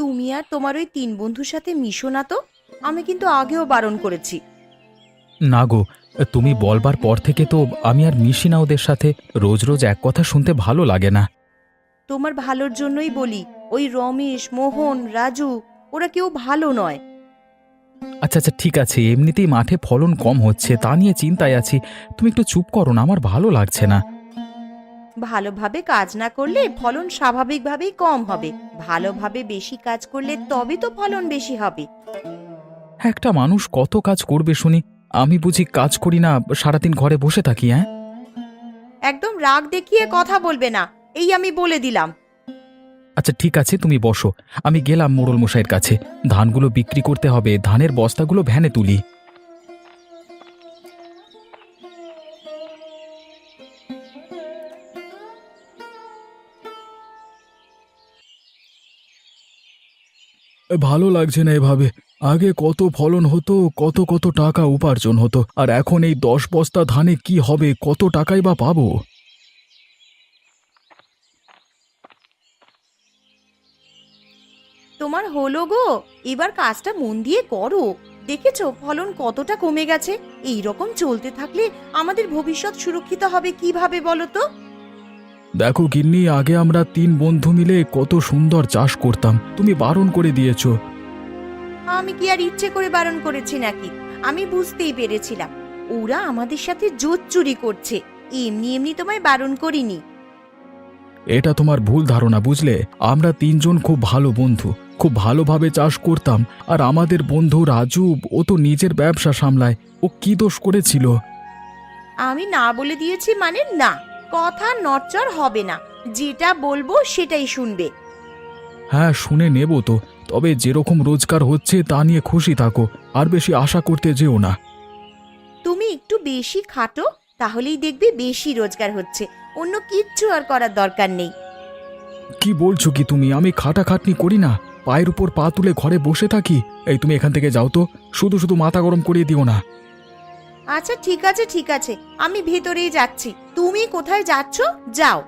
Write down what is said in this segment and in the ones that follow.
তুমি আর তোমার ওই তিন বন্ধুর সাথে মিশো না তো। আমি কিন্তু আগেও বারণ করেছি। না গো, তুমি বলবার পর থেকে তো আমি আর মিশি না ওদের সাথে। রোজ রোজ এক কথা শুনতে ভালো লাগে না। তোমার ভালোর জন্যই বলি, ওই রমেশ, মোহন, রাজু ওরা কেউ ভালো নয়। আচ্ছা আচ্ছা, ঠিক আছে, এমনিতেই মাঠে ফলন কম হচ্ছে, তা নিয়ে চিন্তায় আছি। তুমি একটু চুপ করো না, আমার ভালো লাগছে না। ভালোভাবে কাজ না করলে ফলন স্বাভাবিকভাবেই কম হবে। ভালোভাবে বেশি কাজ করলে তবে তো ফলন বেশি হবে। একটা মানুষ কত কাজ করবে শুনি? আমি বুঝি কাজ করি না, সারাদিন ঘরে বসে থাকি? হ্যাঁ, একদম রাগ দেখিয়ে কথা বলবে না, এই আমি বলে দিলাম। আচ্ছা ঠিক আছে, তুমি বসো। আমি গেলাম মোড়ল মশাইয়ের কাছে। ধানগুলো বিক্রি করতে হবে, ধানের বস্তাগুলো ভ্যানে তুলি। ভালো লাগছে না এভাবে। আগে কত ফলন হতো, কত কত টাকা উপার্জন হতো, আর এখন এই 10 বস্তা ধানে কি হবে, কত টাকাই বা পাবো? তোমার হলো গো, এবার কাজটা মন দিয়ে করো। দেখেছো ফলন কতটা কমে গেছে। এই রকম চলতে থাকলে আমাদের ভবিষ্যৎ সুরক্ষিত হবে কিভাবে বলো তো? দেখো গিন্নি, আগে আমরা 3 বন্ধু মিলে কত সুন্দর চাষ করতাম, তুমি বারণ করে দিয়েছো। আমি কি আর ইচ্ছে করে বারণ করেছি নাকি? আমি বুঝতেই পেরেছিলাম ওরা আমাদের সাথে জোট চুরি করছে। এমনি এমনি তোমায় বারণ করিনি। এটা তোমার ভুল ধারণা, বুঝলে? আমরা 3জন খুব ভালো বন্ধু, খুব ভালোভাবে চাষ করতাম। আর আমাদের বন্ধু রাজু, ও তো নিজের ব্যবসা সামলায়, ও কি দোষ করেছিল? আমি না বলে দিয়েছি মানে না, কথা নড়চড় হবে না। যেটা বলবো সেটাই শুনবে। হ্যাঁ, শুনে নেব তো। তবে যেরকম রোজগার হচ্ছে তা নিয়ে খুশি থাকো, আর বেশি আশা করতে যেও না। তুমি একটু বেশি খাটো, তাহলেই দেখবে বেশি রোজগার হচ্ছে। অন্য কিচ্ছু আর করার দরকার নেই। কি বলছো কি তুমি? আমি খাটাখাটনি করি না, পায়ের উপর পা তুলে ঘরে বসে থাকি? এই তুমি এখান থেকে যাও তো, শুধু শুধু মাথা গরম করিয়ে দিও না। আচ্ছা ঠিক আছে ঠিক আছে, আমি ভেতরেই যাচ্ছি। তুমি কোথায় যাচ্ছ? যাও।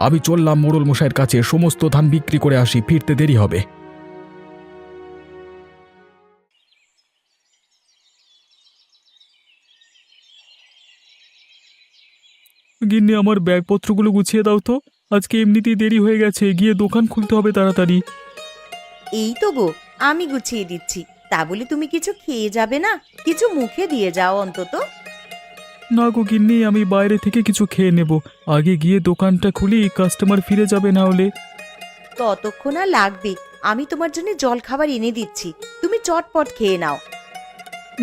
আমি চললাম মোড়ল মশাইয়ের কাছে, সমস্ত ধান বিক্রি করে আসি, ফিরতে দেরি হবে। গিন্নি, আমার ব্যাগপত্রগুলো গুছিয়ে দাও তো। আজকে এমনিতেই দেরি হয়ে গেছে, গিয়ে দোকান খুলতে হবে তাড়াতাড়ি। এই তো গো, আমি গুছিয়ে দিচ্ছি। তা বলে তুমি কিছু খেয়ে যাবে না? কিছু মুখে দিয়ে যাও অন্তত। না গো গিন্নি, আমি বাইরে থেকে কিছু খেয়ে নেব। আগে গিয়ে দোকানটা খুলি, কাস্টমার ফিরে যাবে না হলে। ততক্ষণ আর লাগবে, আমি তোমার জন্য জল খাবার এনে দিচ্ছি। তুমি চটপট খেয়ে নাও।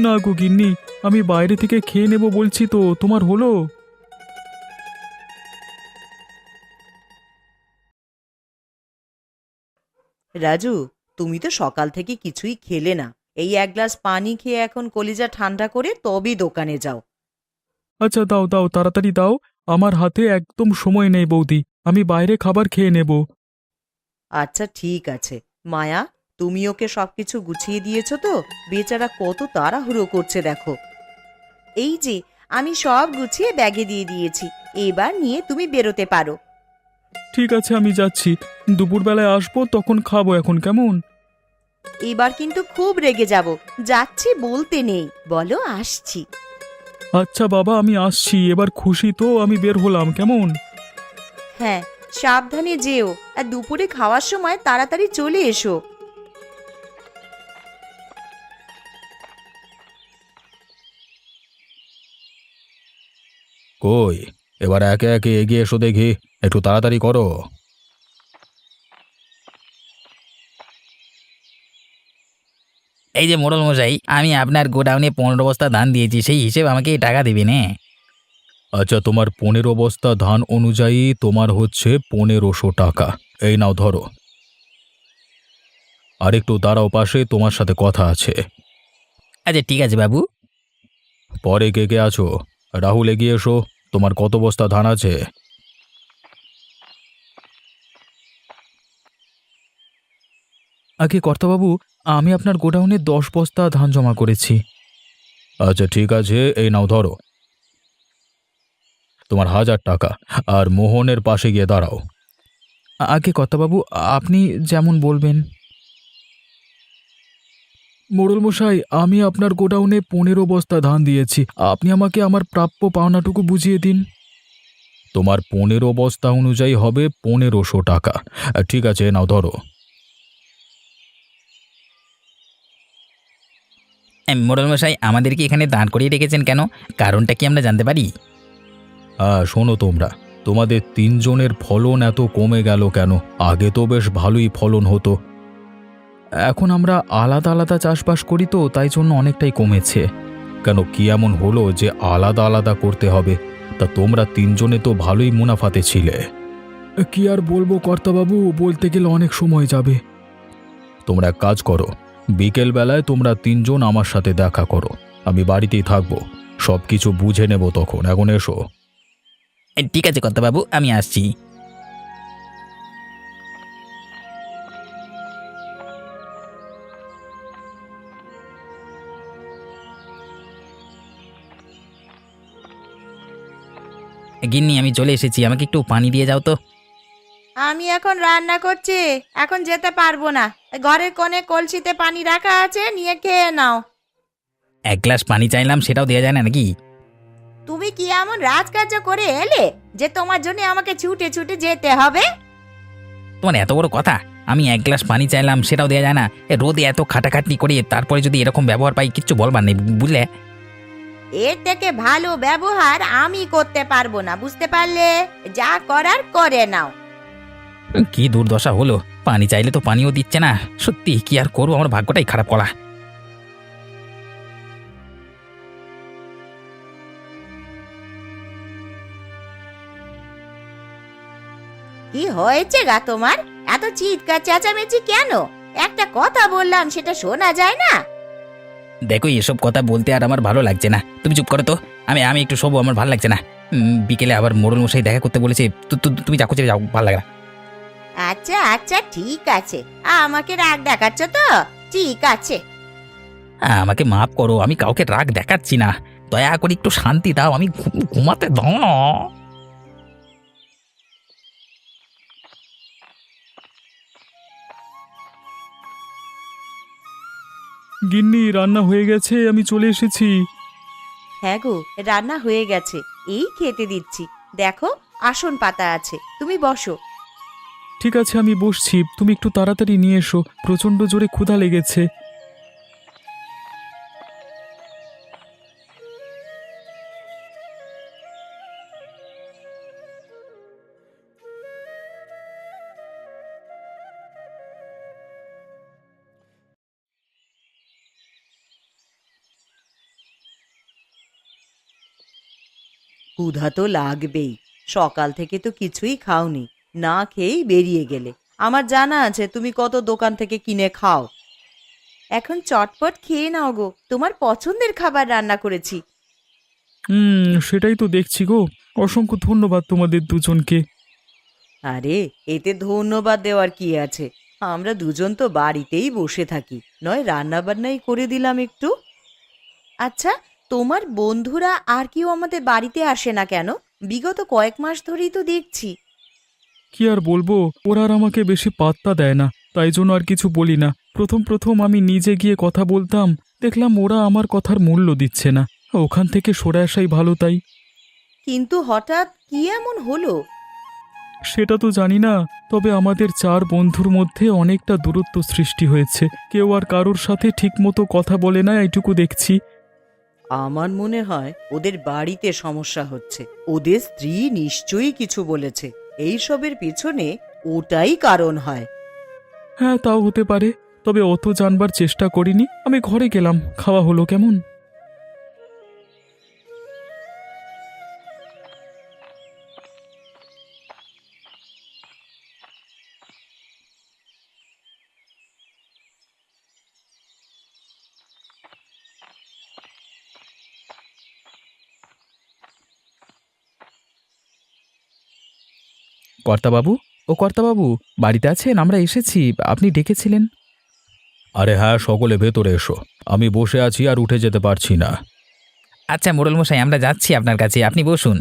না গো গিন্নি, আমি বাইরে থেকে খেয়ে নেব বলছি তো, তোমার হলো? রাজু, তুমি তো সকাল থেকে কিছুই খেলে না। এই এক গ্লাস পানি খেয়ে এখন কলিজা ঠান্ডা করে তবেই দোকানে যাও। আচ্ছা দাও দাও, তাড়াতাড়ি দাও। আমার হাতে একদম সময় নেই বৌদি, আমি বাইরে খাবার খেয়ে নেব। আচ্ছা ঠিক আছে। মায়া, তুমি ওকে সবকিছু গুছিয়ে দিয়েছো তো? বেচারা কত তাড়াহুড়ো করছে দেখো। এই যে, আমি সব গুছিয়ে ব্যাগে দিয়ে দিয়েছি। এবার নিয়ে তুমি বেরোতে পারো। ঠিক আছে, আমি যাচ্ছি। দুপুরবেলায় আসবো, তখন খাবো, এখন কেমন? এবার কিন্তু খুব রেগে যাব। যাচ্ছি বলতে নেই, বলো আসছি। আচ্ছা বাবা, আমি আসছি। এবার খুশি তো? আমি বের হলাম, কেমন? হ্যাঁ, সাবধানে যেও। আর দুপুরে খাওয়ার সময় তাড়াতাড়ি চলে এসো। কই, এবার একে একে এগিয়ে এসো দেখি, একটু তাড়াতাড়ি করো। এই যে মোড়ল মশাই, আমি আপনার গোডাউনে 15 বস্তা ধান দিয়েছি, সেই হিসেবে আমাকে টাকা দেবেন? হ্যাঁ। আচ্ছা, তোমার 15 বস্তা ধান অনুযায়ী তোমার হচ্ছে 1500 টাকা। এই নাও ধরো। আর একটু দাঁড়াও পাশে, তোমার সাথে কথা আছে। আচ্ছা ঠিক আছে বাবু। পরে কে কে আছো? রাহুল, এগিয়ে এসো। তোমার কত বস্তা ধান আছে? আগে কর্তাবাবু, আমি আপনার গোডাউনে 10 বস্তা ধান জমা করেছি। আচ্ছা ঠিক আছে, এই নাও ধরো তোমার 1000 টাকা। আর মোহনের পাশে গিয়ে দাঁড়াও। আগে কর্তাবাবু, আপনি যেমন বলবেন। মোড়ল মশাই, আমি আপনার গোডাউনে 15 বস্তা ধান দিয়েছি। আপনি আমাকে আমার প্রাপ্য পাওনাটুকু বুঝিয়ে দিন। তোমার 15 বস্তা অনুযায়ী হবে 1500 টাকা। ঠিক আছে, নাও ধরো। মোড়ল মশাই, আমাদেরকে এখানে দাঁড় করিয়ে রেখেছেন কেন? কারণটা কি আমরা জানতে পারি? হ্যাঁ, শোনো তোমরা, তোমাদের 3জনের ফলন এত কমে গেল কেন? আগে তো বেশ ভালোই ফলন হতো। এখন আমরা আলাদা আলাদা চাষবাস করি তো, তাই জন্য অনেকটাই কমেছে। কেন, কি এমন হলো যে আলাদা আলাদা করতে হবে? তা তোমরা 3জনে তো ভালোই মুনাফাতে ছিলে। কি আর বলবো কর্তাবাবু, বলতে গেলে অনেক সময় যাবে। তোমরা এক কাজ করো, বিকেল বেলায় তোমরা 3জন আমার সাথে দেখা করো। আমি বাড়িতেই থাকবো, সব কিছু বুঝে নেব তখন। এখন এসো। ঠিক আছে কর্তাবাবু, আমি আসছি। গিন্নি, আমি চলে এসেছি, আমাকে একটু পানি দিয়ে যাও তো। আমি এখন রান্না করছি, এখন যেতে পারবো না। ঘরের কোণে কলসিতে পানি রাখা আছে, নিয়ে খেয়ে নাও। এক গ্লাস পানি চাইলাম, সেটাও দেওয়া যায় না নাকি? তুমি কি এমন রাজকার্য করে এলে যে তোমার জন্য আমাকে ছুটে ছুটে যেতে হবে? তোমার এত বড় কথা! আমি এক গ্লাস পানি চাইলাম, সেটাও দেওয়া যায় না? রোদে এত খাটাখাটনি করে তারপরে যদি এরকম ব্যবহার পাই, কিচ্ছু বলবার নেই, বুঝলে? এর থেকে ভালো ব্যবহার আমি করতে পারবো না, বুঝতে পারলে? যা করার করে নাও। কি দুর্দশা হলো! পানি চাইলে তো পানিও দিচ্ছে না। সত্যি কি আর করবো, আমার ভাগ্যটাই খারাপ করা। কি হয়েছে গা তোমার? এত চিৎকার চেঁচামেচি কেন? একটা কথা বললাম, সেটা শোনা যায় না? দেখো, এসব কথা বলতে আর আমার ভালো লাগছে না। তুমি চুপ করো তো। আমি আমি একটু শোবো, আমার ভালো লাগছে না। বিকেলে আবার মোড়ল মশাই দেখা করতে বলেছে। তুমি যাও, চলে যাও, ভালো লাগে না। আচ্ছা আচ্ছা, ঠিক আছে। আমাকে রাগ দেখাচ্ছ তো? ঠিক আছে। আমাকে মাফ করো, আমি কাউকে রাগ দেখাচ্ছি না। দয়া করে একটু শান্তি দাও, আমি ঘুমাতে দাও না। গিন্নি, রান্না হয়ে গেছে, আমি চলে এসেছি। হ্যাঁ গো, রান্না হয়ে গেছে, এই খেতে দিচ্ছি। দেখো, আসন পাতা আছে, তুমি বসো। ঠিক আছে, আমি বসছি। তুমি একটু তাড়াতাড়ি নিয়ে এসো, প্রচণ্ড জোরে ক্ষুধা লেগেছে। ক্ষুধা তো লাগবেই, সকাল থেকে তো কিছুই খাওনি, না খেয়েই বেরিয়ে গেলে। আমার জানা আছে তুমি কত দোকান থেকে কিনে খাও। এখন চটপট খেয়ে নাও গো, তোমার পছন্দের খাবার রান্না করেছি। সেটাই তো দেখছি গো। অসংখ্য ধন্যবাদ তোমাদের দুজনকে। আরে, এতে ধন্যবাদ দেওয়ার কি আছে? আমরা দুজন তো বাড়িতেই বসে থাকি, নয় রান্না বান্নাই করে দিলাম একটু। আচ্ছা, তোমার বন্ধুরা আর কেউ আমাদের বাড়িতে আসে না কেন? বিগত কয়েক মাস ধরেই তো দেখছি। কি আর বলবো, ওরা আর আমাকে বেশি পাত্তা দেয় না, তাই জন্য আর কিছু বলি না। প্রথম প্রথম আমি নিজে গিয়ে কথা বলতাম, দেখলাম ওরা আমার কথার মূল্য দিচ্ছে না। ওখান থেকে সরে আসাই ভালো তাই। কিন্তু হঠাৎ কি এমন হলো? সেটা তো জানি না, তবে আমাদের 4 বন্ধুর মধ্যে অনেকটা দূরত্ব সৃষ্টি হয়েছে। কেউ আর কারোর সাথে ঠিকমতো কথা বলে না, এইটুকু দেখছি। আমার মনে হয় ওদের বাড়িতে সমস্যা হচ্ছে, ওদের স্ত্রী নিশ্চয়ই কিছু বলেছে। এই সবের পিছনে ওটাই কারণ হয়। হ্যাঁ, তাও হতে পারে, তবে অত জানবার চেষ্টা করিনি। আমি ঘরে গেলাম, খাওয়া হলো কেমন। কর্তাবাবু, ও কর্তাবাবু, বাড়িতে আছেন? আমরা এসেছি, আপনি ডেকেছিলেন। আরে হ্যাঁ, সকলে ভেতরে এসো। আমি বসে আছি আর উঠে যেতে পারছি না। আচ্ছা মোড়ল মশাই, আমরা যাচ্ছি আপনার কাছে, আপনি বসুন।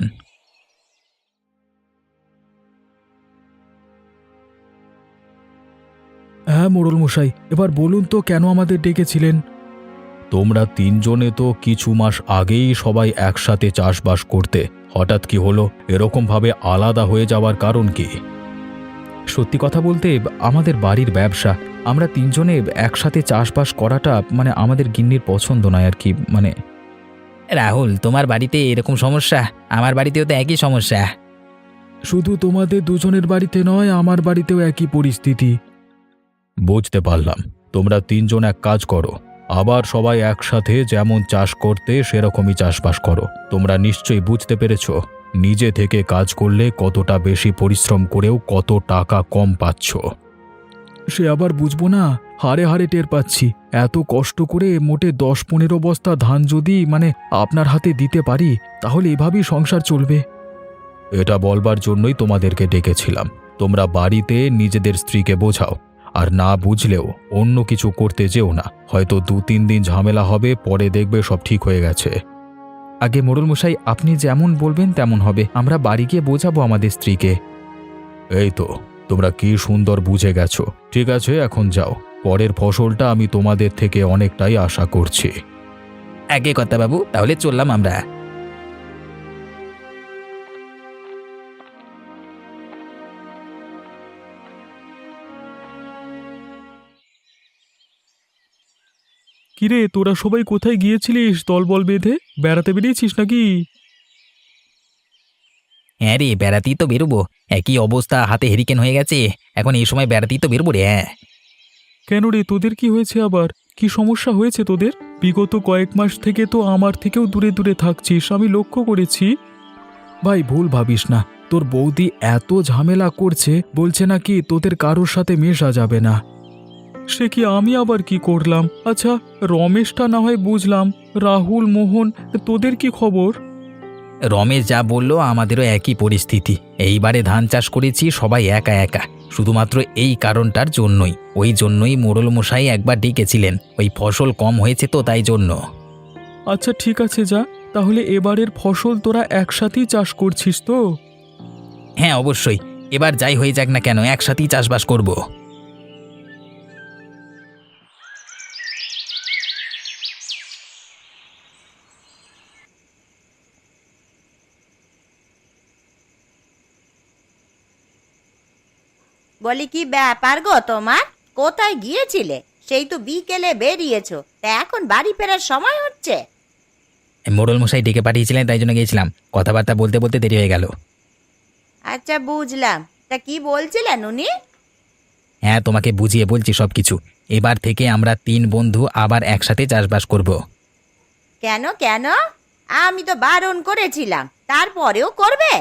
হ্যাঁ মোড়ল মশাই, এবার বলুন তো কেন আমাদের ডেকেছিলেন? তোমরা তিনজনে তো কিছু মাস আগেই সবাই একসাথে চাষবাস করতে, হঠাৎ কি হলো? এরকম ভাবে আলাদা হয়ে যাওয়ার কারণ কি? সত্যি কথা বলতে আমাদের বাড়ির ব্যবসা, আমরা তিনজনে একসাথে চাষবাস করাটা মানে আমাদের গিন্নির পছন্দ নয় আর কি। মানে রাহুল, তোমার বাড়িতে এরকম সমস্যা, আমার বাড়িতেও তো একই সমস্যা। শুধু তোমাদের দুজনের বাড়িতে নয়, আমার বাড়িতেও একই পরিস্থিতি। বুঝতে পারলাম। তোমরা তিনজন এক কাজ করো, আবার সবাই একসাথে যেমন চাষ করতে সেরকমই চাষবাস করো। তোমরা নিশ্চয়ই বুঝতে পেরেছো নিজে থেকে কাজ করলে কতটা বেশি পরিশ্রম করেও কত টাকা কম পাচ্ছ। সে আবার বুঝবো না, হারে হারে টের পাচ্ছি। এত কষ্ট করে মোটে 10-15 বস্তা ধান যদি আপনার হাতে দিতে পারি, তাহলে এভাবেই সংসার চলবে। এটা বলবার জন্যই তোমাদেরকে ডেকেছিলাম। তোমরা বাড়িতে নিজেদের স্ত্রীকে বোঝাও, আর না বুঝলেও অন্য কিছু করতে যেও না। হয়তো 2-3 দিন ঝামেলা হবে, পরে দেখবে সব ঠিক হয়ে গেছে। আগে মোড়ল মশাই, আপনি যেমন বলবেন তেমন হবে। আমরা বাড়ি গিয়ে বোঝাবো আমাদের স্ত্রীকে। এই তো, তোমরা কি সুন্দর বুঝে গেছো। ঠিক আছে, এখন যাও। পরের ফসলটা আমি তোমাদের থেকে অনেকটাই আশা করছি। আগে কথা বাবু, তাহলে চললাম আমরা। কিরে, তোরা সবাই কোথায় গিয়েছিলিস? দলবল বেঁধে বেড়াতে বেরিয়েছিস নাকি? হ্যাঁ রে, বেড়াতেই তো বেরোবো। একই অবস্থা, হাতে হেরিকেন হয়ে গেছে। এখন এই সময় বেড়াতেই তো বেরোবো রে। হ্যাঁ। কেন রে, তোদের কি হয়েছে আবার? কি সমস্যা হয়েছে তোদের? বিগত কয়েক মাস থেকে তো আমার থেকেও দূরে দূরে থাকছিস, আমি লক্ষ্য করেছি। ভাই, ভুল ভাবিস না। তোর বৌদি এত ঝামেলা করছে, বলছে নাকি তোদের কারোর সাথে মেশা যাবে না। সে কি, আমি আবার কি করলাম? আচ্ছা, রমেশটা না হয় বুঝলাম, রাহুল, মোহন, তোদের কি খবর? রমেশ যা বললো আমাদেরও একই পরিস্থিতি। এইবারে ধান চাষ করেছি সবাই একা একা, শুধুমাত্র এই কারণটার জন্যই। ওই জন্যই মোড়ল মশাই একবার ডেকেছিলেন, ওই ফসল কম হয়েছে তো তাই জন্য। আচ্ছা ঠিক আছে, যা। তাহলে এবারের ফসল তোরা একসাথেই চাষ করছিস তো? হ্যাঁ অবশ্যই, এবার যাই হয়ে যাক না কেন একসাথেই চাষবাস করব। বলি, কি ব্যাপার গো তোমার? কোথায় গিয়েছিলে? সেই তো বিকেলে বেরিয়েছো, তা এখন বাড়ি ফেরার সময় হচ্ছে। মোড়ল মশাই ডেকে পাঠিয়েছিলেন, তাই জন্য গিয়েছিলাম। কথাবার্তা বলতে বলতে দেরি হয়ে গেল। আচ্ছা, বুঝলাম। তা কি বলছিলেন উনি? হ্যাঁ, তোমাকে বুঝিয়ে বলছি সব কিছু। এবার থেকে আমরা 3 বন্ধু আবার একসাথে চাষবাস করব। কেন কেন? আমি তো বারণ করেছিলাম, তারপরেও করবে?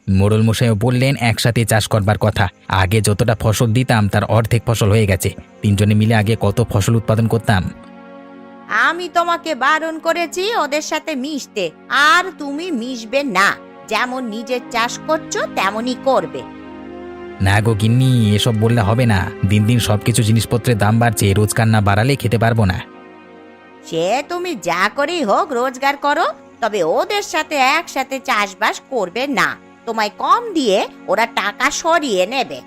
মোড়ল মশাইও বললেন একসাথে চাষ করবার কথা। আগে যতটা ফসল দিতাম তার অর্ধেক ফসল হয়ে গেছে। 3 জনে মিলে আগে কত ফসল উৎপাদন করতাম। আমি তোমাকে বারণ করেছি ওদের সাথে মিশতে, আর তুমি মিশবে না। যেমন নিজের চাষ করছো তেমনই করবে। না গো গিন্নি, এসব বললে হবে না। দিন দিন সবকিছু জিনিসপত্রের দাম বাড়ছে, রোজগার না বাড়ালে খেতে পারবো না। সে তুমি যা করেই হোক রোজগার করো, তবে ওদের সাথে একসাথে চাষবাস করবে না। তোমায় কম দিয়ে ওরা টাকা সরিয়ে নেবে।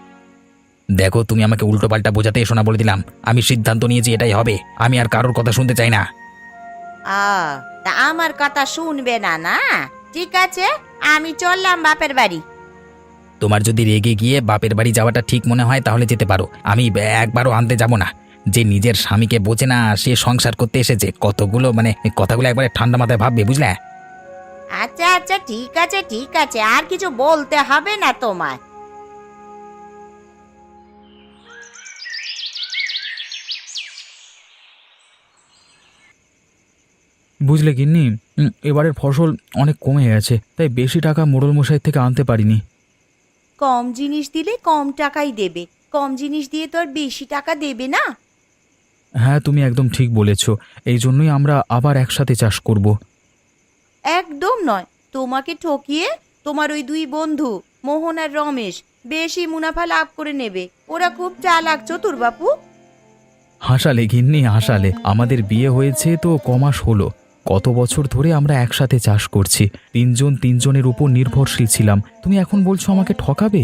দেখো, তুমি আমাকে উল্টো পাল্টা বোঝাতে এসো না, বলে দিলাম। আমি সিদ্ধান্ত নিয়েছি এটাই হবে। আমি আর কারোর কথা শুনতে চাই না। তা আমার কথা শুনবে না? না, ঠিক আছে, আমি চললাম বাপের বাড়ি। তোমার যদি রেগে গিয়ে বাপের বাড়ি যাওয়াটা ঠিক মনে হয় তাহলে যেতে পারো। আমি একবারও আনতে যাব না। যে নিজের স্বামীকে বোঝে না, সে সংসার করতে এসেছে। কথাগুলো একবারে ঠান্ডা মাথায় ভাববে, বুঝলে? আচ্ছা আচ্ছা, ঠিক আছে ঠিক আছে, আর কিছু বলতে হবে না তোমায়। বুঝলে গিন্নি, এবারের ফসল অনেক কমে গেছে, তাই বেশি টাকা মোড়ল মশাই থেকে আনতে পারিনি। কম জিনিস দিলে কম টাকাই দেবে, কম জিনিস দিয়ে তো আর বেশি টাকা দেবে না। হ্যাঁ, তুমি একদম ঠিক বলেছ। এই জন্যই আমরা আবার একসাথে চাষ করব। একদম নয়, তোমাকে ঠকিয়ে তোমার ওই 2 বন্ধু মোহন আর রমেশ বেশি মুনাফা লাভ করে নেবে। ওরা খুব চালাক, চতুর বাপু। হাসালে গিন্নি, হাসালে। আমাদের বিয়ে হয়েছে তো কমাস হলো। কত বছর ধরে আমরা একসাথে চাষ করছি, 3 জন 3 জনের উপর নির্ভরশীল ছিলাম। তুমি এখন বলছো আমাকে ঠকাবে?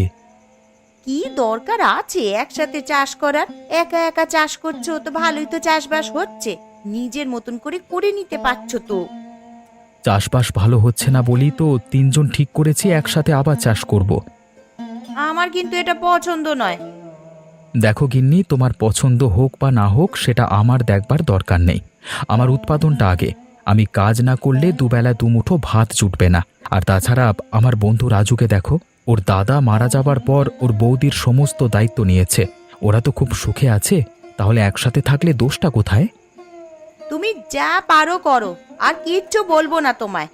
কি দরকার আছে একসাথে চাষ করার? একা একা চাষ করছো তো ভালোই তো চাষবাস হচ্ছে। নিজের মতন করে করে নিতে পারছো তো। চাষবাস ভালো হচ্ছে না বলি তো তিনজন ঠিক করেছি একসাথে আবার চাষ করব। আমার কিন্তু এটা পছন্দ নয়। দেখো গিন্নি, তোমার পছন্দ হোক বা না হোক সেটা আমার দেখবার দরকার নেই। আমার উৎপাদনটা আগে। আমি কাজ না করলে দুবেলা দুমুঠো ভাত জুটবে না। আর তাছাড়া আমার বন্ধু রাজুকে দেখো, ওর দাদা মারা যাবার পর ওর বৌদির সমস্ত দায়িত্ব নিয়েছে। ওরা তো খুব সুখে আছে, তাহলে একসাথে থাকলে দোষটা কোথায়? তুমি যা পারো করো, আর কিচ্ছু বলবো না তোমায়।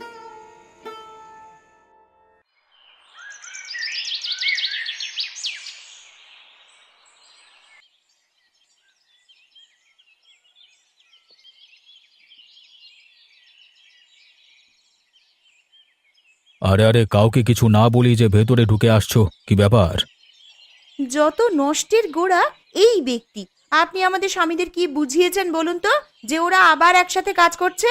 আরে আরে, কাউকে কিছু না বলি যে ভেতরে ঢুকে আসছো, কি ব্যাপার? যত নষ্টের গোড়া এই ব্যক্তি। আপনি আমাদের স্বামীদের কি বুঝিয়েছেন বলুন তো, যে ওরা আবার একসাথে কাজ করছে?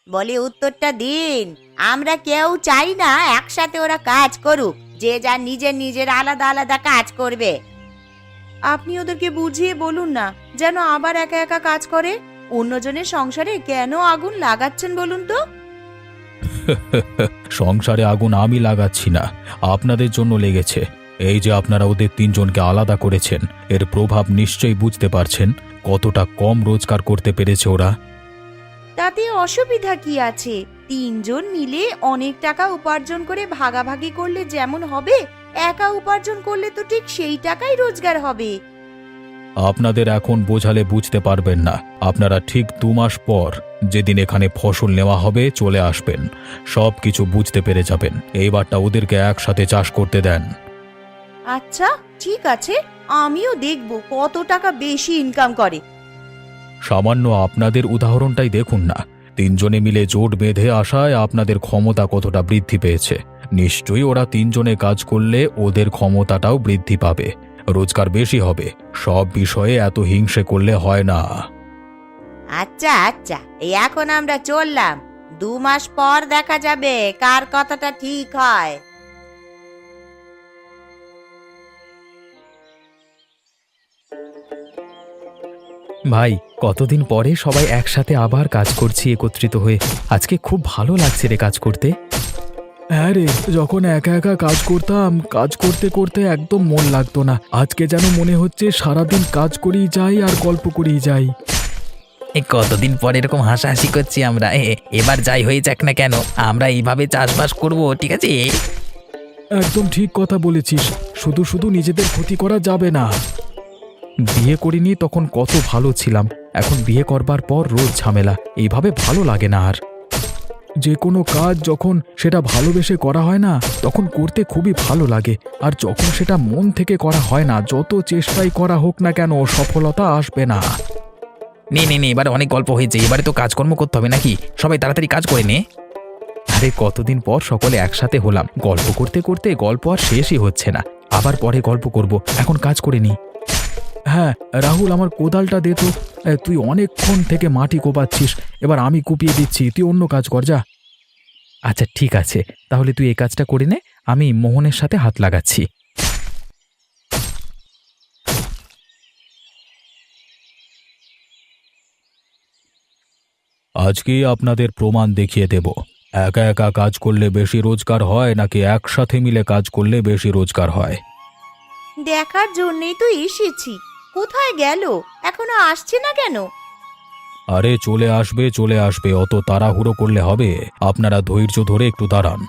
বলে উত্তরটা দিন। আমরা কেউ চাই না একসাথে ওরা কাজ করুক, যে যা নিজের নিজের আলাদা আলাদা কাজ করবে। আপনি ওদেরকে বুঝিয়ে বলুন না যেন আবার একা একা কাজ করে। অন্যজনের সংসারে কেন আগুন লাগাচ্ছেন বলুন তো? সংসারে আগুন আমি লাগাচ্ছি না, আপনাদের জন্য লেগেছে। এই যে আপনারা ওদের তিনজনকে আলাদা করেছেন, এর প্রভাব নিশ্চয়ই বুঝতে পারছেন কতটা কম রোজগার করতে পেরেছে ওরা। তাতে অসুবিধা কি আছে? তিনজন মিলে অনেক টাকা উপার্জন করে ভাগাভাগি করলে যেমন হবে, একা উপার্জন করলে তো ঠিক সেই টাকাই রোজগার হবে। আপনাদের এখন বোঝালে বুঝতে পারবেন না। আপনারা ঠিক 2 মাস পর যেদিন এখানে ফসল নেওয়া হবে চলে আসবেন, সব কিছু বুঝতে পেরে যাবেন। এইবারটা ওদেরকে একসাথে চাষ করতে দেন। আচ্ছা ঠিক আছে, আমিও দেখব কত টাকা বেশি ইনকাম করে। সামান্য আপনাদের উদাহরণটাই দেখুন না, তিনজনে মিলে জোট বেঁধে আসায় আপনাদের ক্ষমতা কতটা বৃদ্ধি পেয়েছে। নিশ্চয়ই ওরা তিনজনে কাজ করলে ওদের ক্ষমতাটাও বৃদ্ধি পাবে, রোজগার বেশি হবে। সব বিষয়ে এত হিংসে করলে হয় না। আচ্ছা আচ্ছা, এই এখন আমরা চললাম। 2 মাস পর দেখা যাবে কার কথাটা ঠিক হয়। ভাই, কতদিন পরে সবাই একসাথে আবার কাজ করছি একত্রিত হয়ে। আজকে খুব ভালো লাগছে রে কাজ করতে। হ্যাঁ রে, যখন একা একা কাজ করতাম, কাজ করতে করতে একদম মন লাগতো না। আজকে যেন মনে হচ্ছে সারাদিন কাজ করেই যাই আর গল্প করেই যাই। কতদিন পর এরকম হাসাহাসি করছি আমরা। এবার যাই হয়ে যাক না কেন, আমরা এইভাবে চাষবাস করব, ঠিক আছে? একদম ঠিক কথা বলেছিস। শুধু শুধু নিজেদের ক্ষতি করা যাবে না। বিয়ে করিনি তখন কত ভালো ছিলাম, এখন বিয়ে করবার পর রোজ ঝামেলা। এইভাবে ভালো লাগে না আর। যে কোনো কাজ যখন সেটা ভালোবেসে করা হয় না, তখন করতে খুবই ভালো লাগে। আর যখন সেটা মন থেকে করা হয় না, যত চেষ্টাই করা হোক না কেন সফলতা আসবে না। নে নে নে, এবারে অনেক গল্প হয়েছে, এবারে তো কাজকর্ম করতে হবে নাকি? সবাই তাড়াতাড়ি কাজ করে নে। আরে কতদিন পর সকলে একসাথে হলাম, গল্প করতে করতে গল্প আর শেষই হচ্ছে না। আবার পরে গল্প করব, এখন কাজ করে নি। হ্যাঁ রাহুল, আমার কোদালটা দে তো। তুই অনেকক্ষণ থেকে মাটি কোপাচ্ছিস, এবার আমি কুপিয়ে দিচ্ছি, তুই অন্য কাজ কর যা। আচ্ছা ঠিক আছে, তাহলে তুই এই কাজটা করে নে, আমি মোহনের সাথে হাত লাগাচ্ছি। আজকেই আপনাদের প্রমাণ দেখিয়ে দেব, একা একা কাজ করলে বেশি রোজগার হয় নাকি একসাথে মিলে কাজ করলে বেশি রোজগার হয়। দেখার জন্যই তো এসেছি। কোথায় গেল? এখনো আসছে না কেন? আরে চলে আসবে চলে আসবে, অত তাড়াহুড়ো করলে হবে? আপনারা ধৈর্য ধরে একটু দাঁড়ান।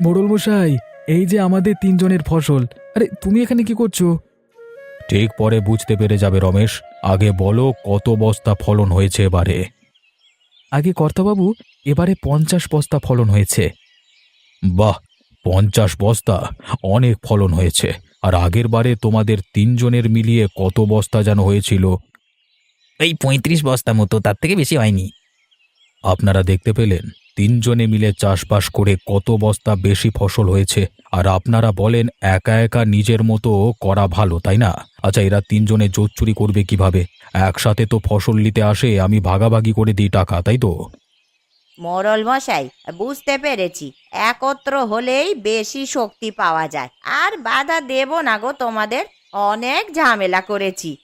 মোড়ল মশাই, এই যে আমাদের তিনজনের ফসল। আরে তুমি এখানে কি করছো? ঠিক পরে বুঝতে পেরে যাবে রমেশ। আগে বলো কত বস্তা ফলন হয়েছে এবারে? আগে কর্তাবাবু, এবারে 50 বস্তা ফলন হয়েছে। বাহ, 50 বস্তা অনেক ফলন হয়েছে। আর আগের বারে তোমাদের তিনজনের মিলিয়ে কত বস্তা যেন হয়েছিল? এই 35 বস্তা মতো, তার থেকে বেশি হয়নি। আপনারা দেখতে পেলেন তিনজনে মিলে চাষবাস করে কত বস্তা বেশি ফসল হয়েছে। আর আপনারা বলেন একা একা নিজের মতো করা ভালো, তাই না? আচ্ছা, এরা তিনজনে জোট চুরি করবে কিভাবে? একসাথে তো ফসল নিতে আসে, আমি ভাগাভাগি করে দিই টাকা, তাই তো? মোড়ল মশাই, বুঝতে পেরেছি, একত্র হলেই বেশি শক্তি পাওয়া যায়। আর বাধা দেব না গো তোমাদের, অনেক ঝামেলা করেছি।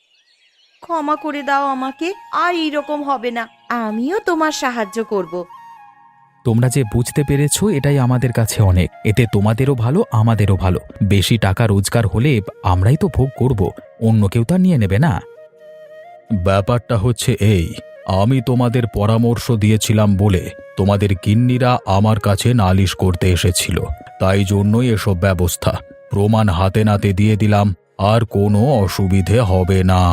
ক্ষমা করে দাও আমাকে, আর এইরকম হবে না, আমিও তোমার সাহায্য করব। তোমরা যে বুঝতে পেরেছো এটাই আমাদের কাছে অনেক। এতে তোমাদেরও ভালো, আমাদেরও ভালো। বেশি টাকা রোজগার হলে আমরাই তো ভোগ করব, অন্য কেউ তা নিয়ে নেবে না। ব্যাপারটা হচ্ছে এই, আমি তোমাদের পরামর্শ দিয়েছিলাম বলে তোমাদের গিন্নিরা আমার কাছে নালিশ করতে এসেছিল, তাই জন্যই এসব ব্যবস্থা। প্রমাণ হাতে নাতে দিয়ে দিলাম, আর কোনো অসুবিধে হবে না।